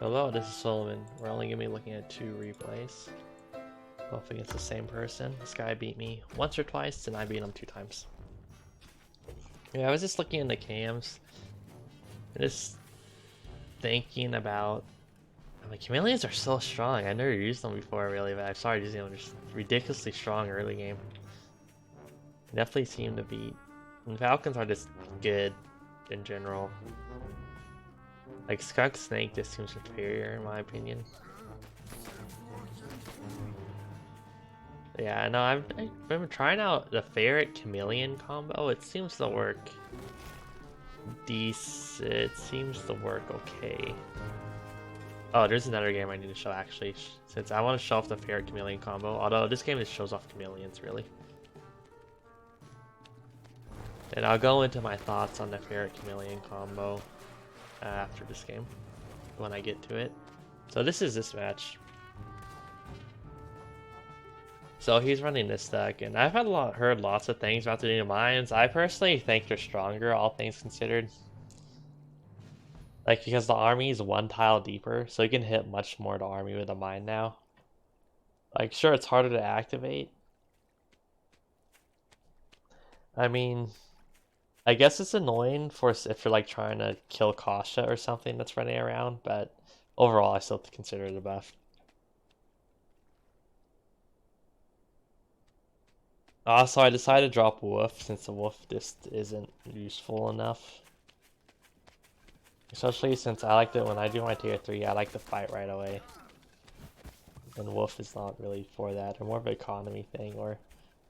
Hello, this is Solomon. We're only gonna be looking at 2 replays. Both against the same person. This guy beat me once or twice, and I beat him 2 times. Yeah, I was just looking into cams. Just thinking about... I mean, chameleons are so strong. I never used them before, really, but I started using them. They're just ridiculously strong early game. Definitely seem to beat... And falcons are just good in general. Like, skunk snake just seems superior in my opinion. Yeah, no, I've been trying out the Ferret Chameleon combo. It seems to work decent. It seems to work okay. Oh, there's another game I need to show actually, since I want to show off the Ferret Chameleon combo. Although this game just shows off chameleons, really. And I'll go into my thoughts on the Ferret Chameleon combo after this game, when I get to it. So this is this match. So he's running this deck, and I've heard lots of things about the new mines. I personally think they're stronger, all things considered. Like, because the army is 1 tile deeper, so you can hit much more to army with a mine now. Like, sure, it's harder to activate. I mean, I guess it's annoying if you're like trying to kill Kasha or something that's running around, but overall I still consider it a buff. Also, I decided to drop Wolf since the Wolf just isn't useful enough. Especially since I like to, when I do my tier 3, I like to fight right away. And Wolf is not really for that, or more of an economy thing, or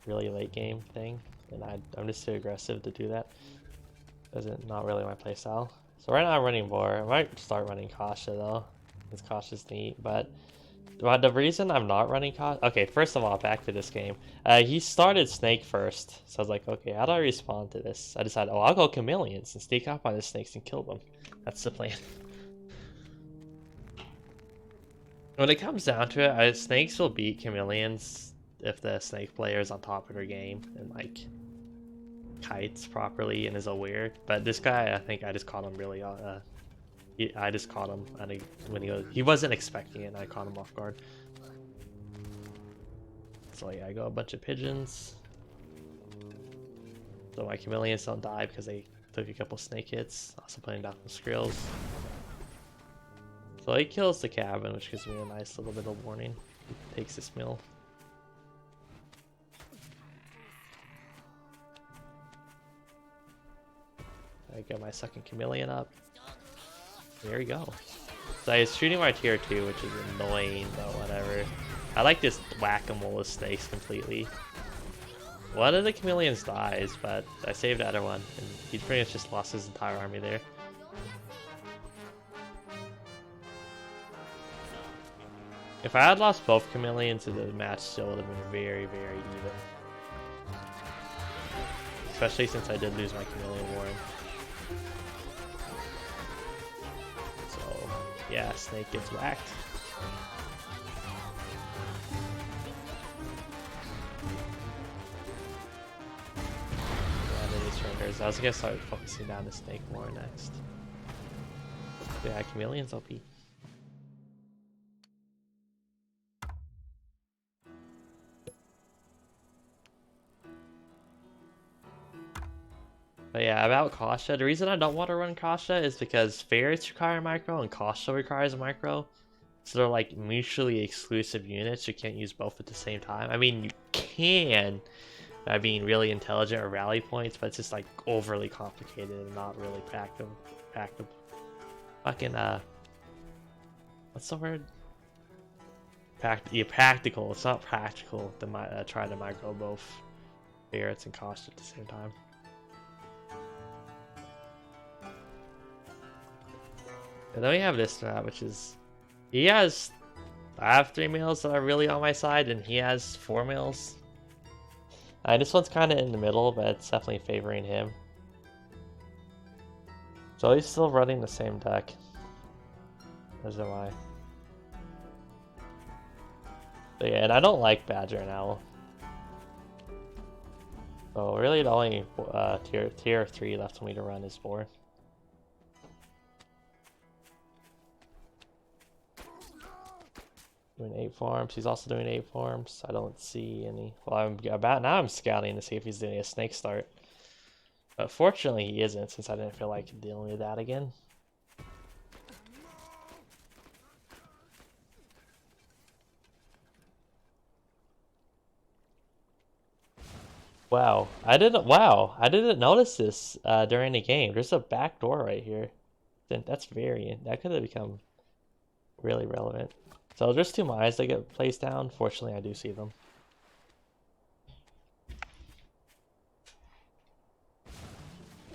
really late game thing. And I'm just too aggressive to do that. Not really my playstyle. So right now I'm running Boar. I might start running Kasha though, because Kasha's neat, but the reason I'm not running Kasha... Okay, first of all, back to this game. He started Snake first, so I was like, okay, how do I respond to this? I decided, oh, I'll go Chameleons and sneak up on the snakes and kill them. That's the plan. When it comes down to it, snakes will beat chameleons if the snake player is on top of their game and like kites properly and is aware. But this guy, I think I just caught him really. I just caught him when he wasn't expecting it, and I caught him off guard. So yeah, I go a bunch of pigeons. So my chameleons don't die because they took a couple snake hits. Also putting down some skrills. So he kills the cabin, which gives me a nice little bit of warning. He takes this mill. I get my second chameleon up. There we go. So I was shooting my tier 2, which is annoying, but whatever. I like this whack-a-mole of snakes completely. One of the chameleons dies, but I saved the other one, and he pretty much just lost his entire army there. If I had lost both chameleons, the match still would have been very, very even. Especially since I did lose my chameleon warren. So, yeah, snake gets whacked. Yeah, then he surrenders. I was gonna start focusing down the snake more next. Yeah, chameleon's OP. But yeah, about Kasha, the reason I don't want to run Kasha is because Ferrets require a micro and Kasha requires a micro. So they're like mutually exclusive units. You can't use both at the same time. I mean, you can by being really intelligent or rally points, but it's just like overly complicated and not really practical. Fucking, what's the word? Practical. It's not practical to try to micro both Ferrets and Kasha at the same time. And then we have this strat, which is, I have 3 males that are really on my side, and he has 4 males. This one's kind of in the middle, but it's definitely favoring him. So he's still running the same deck as am I. But yeah, and I don't like Badger and Owl. So really the only tier 3 left for me to run is 4. Doing 8 farms. He's also doing 8 farms. I don't see any. Well, I'm scouting to see if he's doing a snake start. But fortunately he isn't, since I didn't feel like dealing with that again. Wow, I didn't notice this during the game. There's a back door right here. That could have become really relevant. So there's 2 mines that get placed down. Fortunately, I do see them.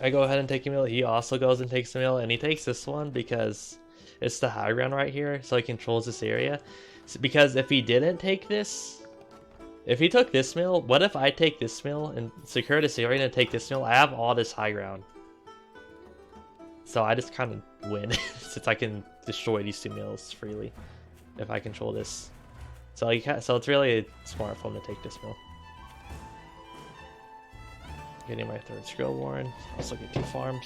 I go ahead and take a mill. He also goes and takes a mill, and he takes this one because it's the high ground right here, so he controls this area. Because if he didn't take this, if he took this mill, what if I take this mill and secure this area and take this mill? I have all this high ground. So I just kind of win, since I can destroy these 2 mills freely if I control this. So it's really smart for him to take this mill. Getting my 3rd Skrill Warren. Also get 2 farms.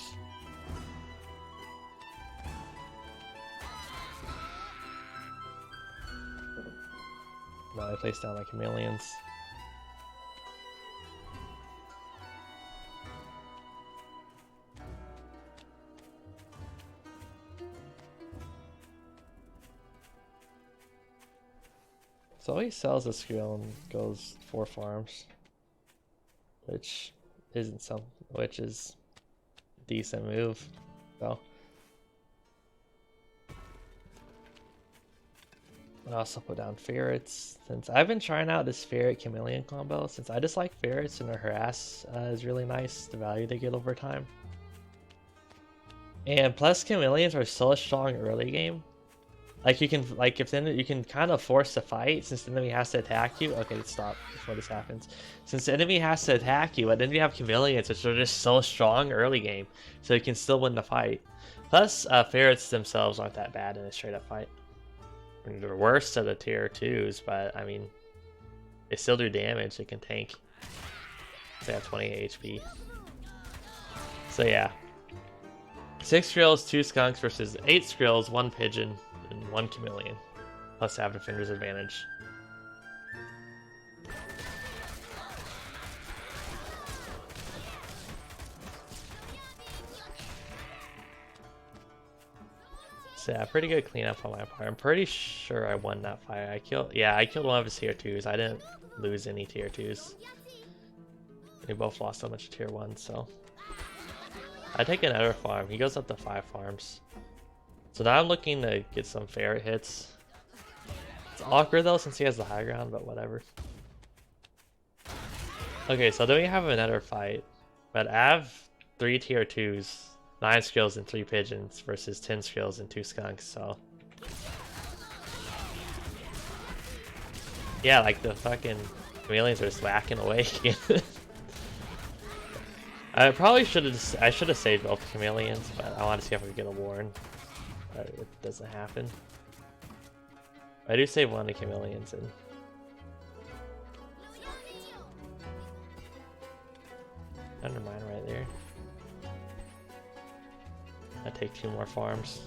Now I place down my Chameleons. So he sells a Skrill and goes 4 farms, which is a decent move. So I also put down ferrets, since I've been trying out this ferret chameleon combo, since I just like ferrets and their harass is really nice, the value they get over time. And plus chameleons are so strong early game. Like you can, you can kind of force the fight since the enemy has to attack you. Okay, stop before this happens. Since the enemy has to attack you, and then you have chameleons, which are just so strong early game, so you can still win the fight. Plus, ferrets themselves aren't that bad in a straight up fight. I mean, they're worse to the tier 2s, but I mean, they still do damage. They can tank. They have 20 HP. So yeah, 6 Skrills, 2 Skunks versus 8 Skrills, 1 Pigeon, and 1 Chameleon. Plus have Defender's advantage. So yeah, pretty good cleanup on my part. I'm pretty sure I won that fight. I killed one of his tier 2s. I didn't lose any tier 2s. We both lost a bunch of tier 1s, so I take another farm. He goes up to 5 farms. So now I'm looking to get some ferret hits. It's awkward though since he has the high ground, but whatever. Okay, so then we have another fight. But I have 3 tier 2s, 9 Skrills and 3 Pigeons versus 10 Skrills and 2 Skunks, so yeah, like the fucking chameleons are just whacking away again. I should have saved both chameleons, but I want to see if I can get a Warren. But it doesn't happen. I do save one of the chameleons and undermine right there. I take 2 more farms.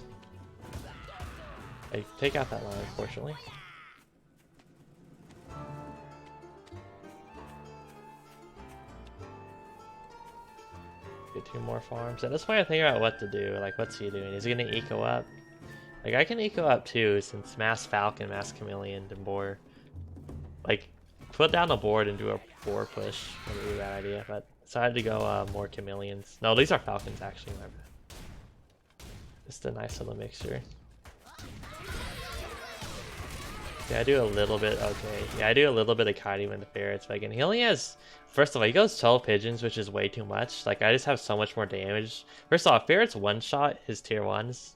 I take out that line, unfortunately. Get 2 more farms. At this point I think about what to do. Like, what's he doing? Is he gonna eco up? Like, I can eco up too, since Mass Falcon, Mass Chameleon, and Boar. Like, put down a board and do a boar push wouldn't be a bad idea, but decided to go more chameleons. No, these are falcons actually, my bad. Just a nice little mixture. Yeah, I do a little bit, okay. Yeah, I do a little bit of kiting with the ferrets, but again, he only has, first of all, he goes 12 pigeons, which is way too much. Like, I just have so much more damage. First of all, ferrets one-shot his tier 1s.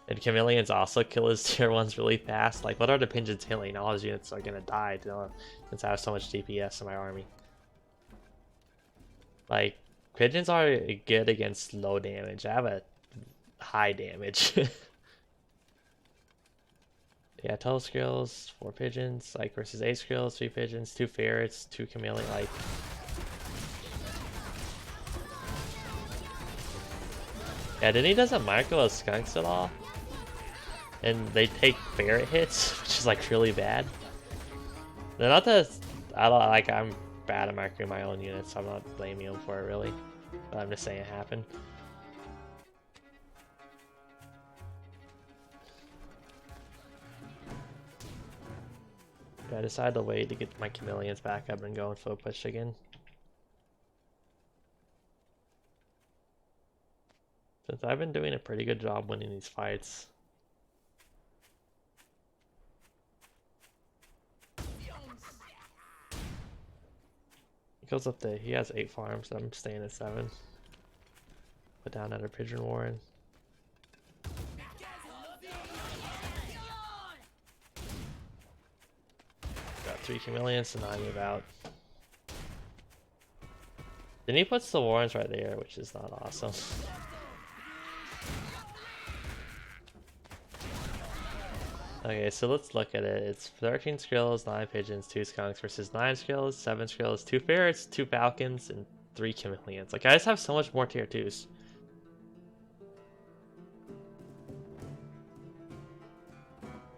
And chameleons also kill his tier 1s really fast. Like, what are the pigeons killing? All his units are gonna die, since I have so much DPS in my army. Like, pigeons are good against low damage. I have a high damage. Yeah, 12 Skrills, 4 pigeons, like versus 8 Skrills, 3 pigeons, 2 ferrets, 2 chameleon, like. Yeah, then he doesn't micro those skunks at all. and they take Ferret hits, which is like really bad. They're not that I don't like. I'm bad at marking my own units, so I'm not blaming them for it really. But I'm just saying it happened. I decided to wait to get my Chameleons back up and go and full push again. Since I've been doing a pretty good job winning these fights. He goes up there, he has 8 farms, so I'm staying at 7. Put down another Pigeon Warren. Got 3 Chameleons, and I move out. Then he puts the Warrens right there, which is not awesome. Okay, so let's look at it. It's 13 Skrills, 9 Pigeons, 2 Skunks versus 9 Skrills, 7 Skrills, 2 Ferrets, 2 Falcons, and 3 Chameleons. Like, I just have so much more tier 2s.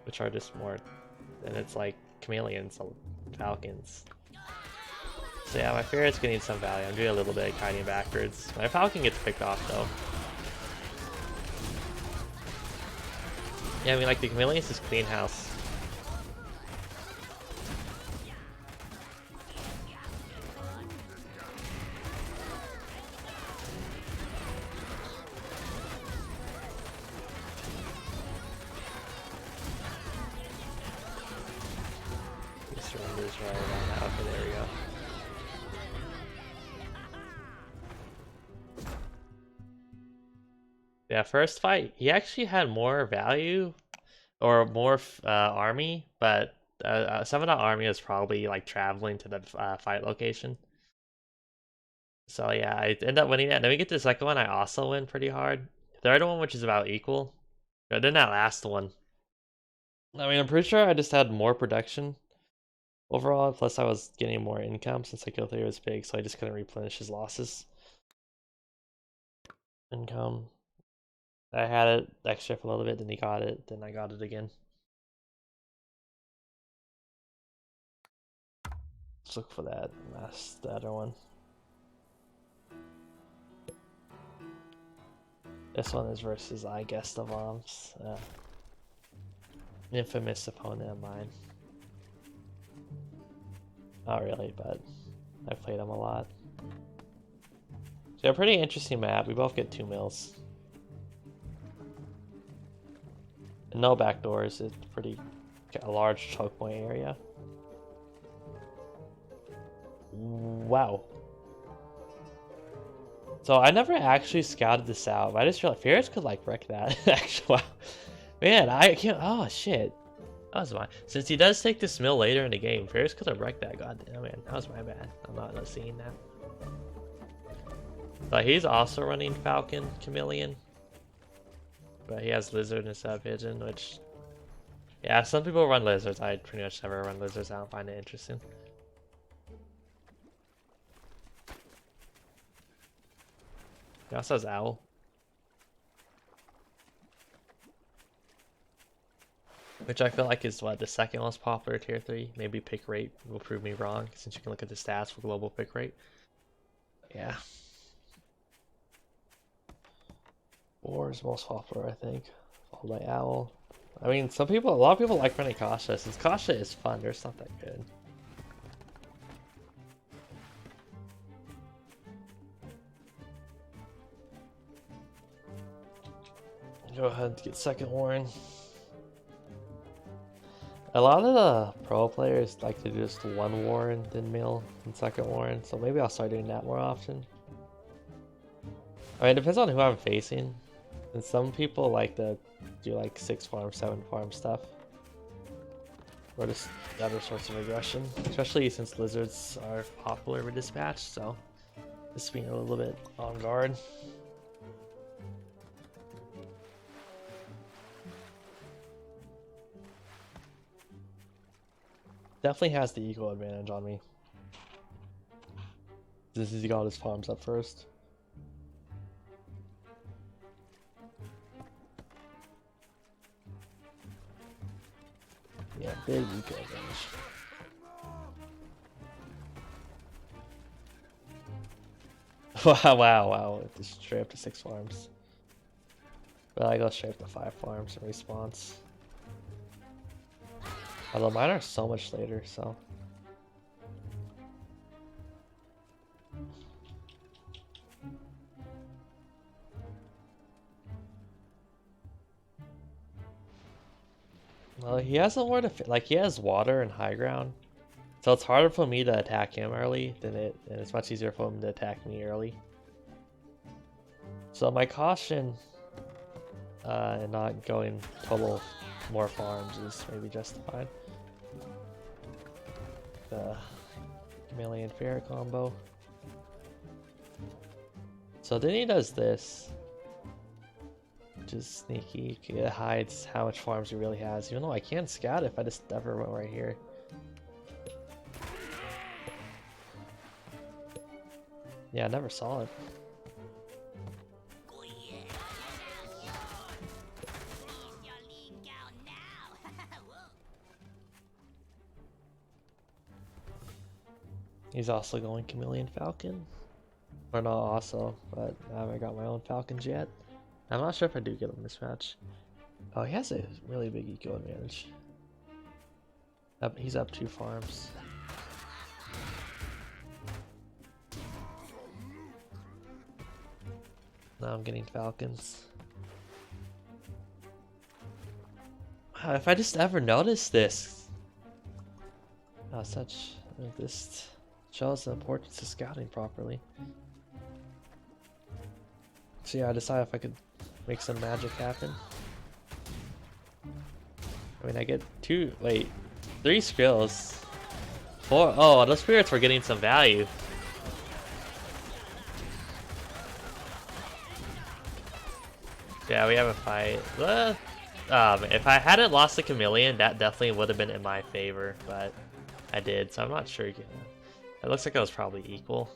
Which are just more. And it's like Chameleons, Falcons. So yeah, my Ferret's gonna need some value. I'm doing a little bit of kiting backwards. My Falcon gets picked off though. Yeah, I mean, like, the Chameleons is clean house. He surrenders right on out. Okay, there we go. Yeah, first fight, he actually had more value or more army, but some of that army is probably like traveling to the fight location. So yeah, I end up winning that. Then we get to the second one, I also win pretty hard. Third one, which is about equal. But then that last one, I mean, I'm pretty sure I just had more production overall, plus I was getting more income since I killed 3 was big, so I just couldn't replenish his losses. Income. I had it extra for a little bit, then he got it, then I got it again. Let's look for that the other one. This one is versus I guess the bombs. Infamous opponent of mine. Not really, but I've played him a lot. So a pretty interesting map. We both get 2 mils. And no backdoors. It's a large choke point area. Wow. So I never actually scouted this out, but I just realized Ferret could like wreck that. Actually, wow. Man, I can't. Oh shit. That was my. Since he does take this mill later in the game, Ferret could have wrecked that. God damn, man, that was my bad. I'm not seeing that. But he's also running Falcon Chameleon, but he has Lizard instead of Pigeon, which. Yeah, some people run lizards. I pretty much never run lizards. I don't find it interesting. He also has Owl. Which I feel like is what the second most popular tier 3. Maybe pick rate will prove me wrong since you can look at the stats for global pick rate. Yeah. Boar is most popular, I think. Followed by Owl. I mean, a lot of people like running Kasha since Kasha is fun. There's not that good. Go ahead and get second Warren. A lot of the pro players like to do just 1 Warren, then mill, and second Warren, so maybe I'll start doing that more often. I mean, it depends on who I'm facing. And some people like to do like 6 farm, 7 farm stuff. Or just other sorts of aggression. Especially since lizards are popular with dispatch, so just being a little bit on guard. Definitely has the eco advantage on me. This is he got his farms up first. Yeah, big eco advantage. Wow. Just straight up to 6 farms. But I go straight up to 5 farms in response. Although mine are so much later, so. Well, he has nowhere to like he has water and high ground, so it's harder for me to attack him early and it's much easier for him to attack me early. So my caution and not going total more farms is maybe justified. The Chameleon Ferret combo. So then he does this, which is sneaky. It hides how much farms he really has, even though I can scout if I just ever went right here. Yeah, I never saw it. He's also going Chameleon Falcon. Or not also, but I haven't got my own Falcons yet. I'm not sure if I do get him this match. Oh, he has a really big eco advantage. He's up 2 farms. Now I'm getting Falcons. Wow, if I just ever noticed this. Oh, this shows the importance of scouting properly. So yeah, I decided if I could make some magic happen. I mean, I get 3 skills. 4, oh, those spirits were getting some value. Yeah, we have a fight. If I hadn't lost the Chameleon, that definitely would have been in my favor, but I did, so I'm not sure. It looks like it was probably equal.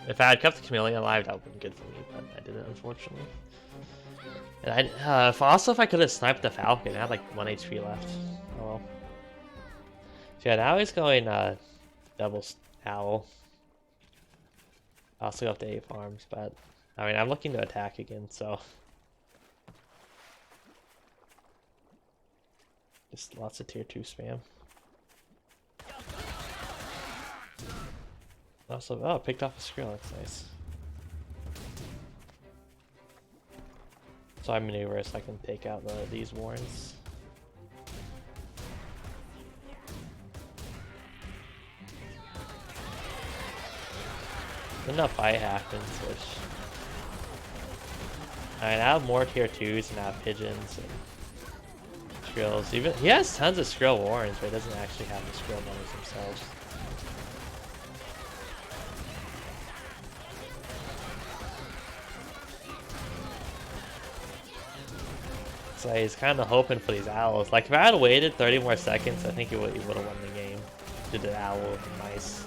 If I had kept the Chameleon alive, that would have been good for me, but I didn't, unfortunately. And if I could have sniped the Falcon, I had like 1 HP left. Oh well. So yeah, now he's going double owl. I also go up to 8 farms, but I mean, I'm looking to attack again, so. Just lots of tier 2 spam. Also, oh, picked off a Skrill, that's nice. So I maneuver so I can take out these warrens. Then the fight happens, which... I mean, I have more tier 2s and I have pigeons and Skrills. He has tons of Skrill warrens, but he doesn't actually have the Skrill numbers themselves. So he's kind of hoping for these owls. Like, if I had waited 30 more seconds, I think he would have won the game. Did the owl nice.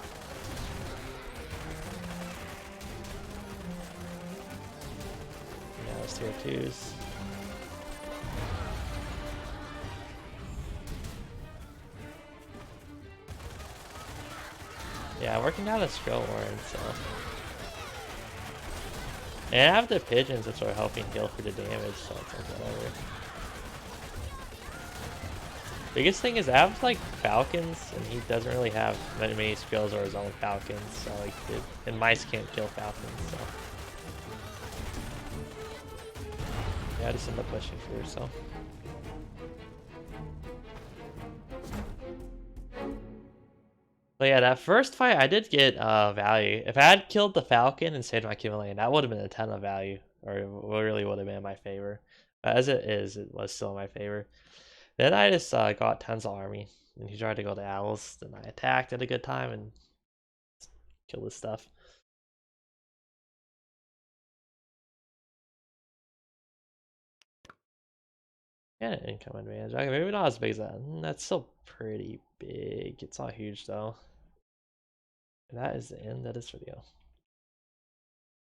Now it's tier 2s. Yeah, working down a Skrill warren, so. And I have the pigeons which are helping heal for the damage, so it's like whatever. Biggest thing is I have like Falcons, and he doesn't really have many skills or his own Falcons, so like and mice can't kill Falcons, so yeah, I just end up pushing through. So but yeah, that first fight I did get value. If I had killed the Falcon and saved my Chameleon, that would have been a ton of value, or it really would have been in my favor. As it is, it was still in my favor. Then I just got tons of army, and he tried to go to owls. Then I attacked at a good time and killed his stuff. Yeah, income advantage. Okay, maybe not as big as that. That's still pretty big. It's not huge though. And that is the end of this video.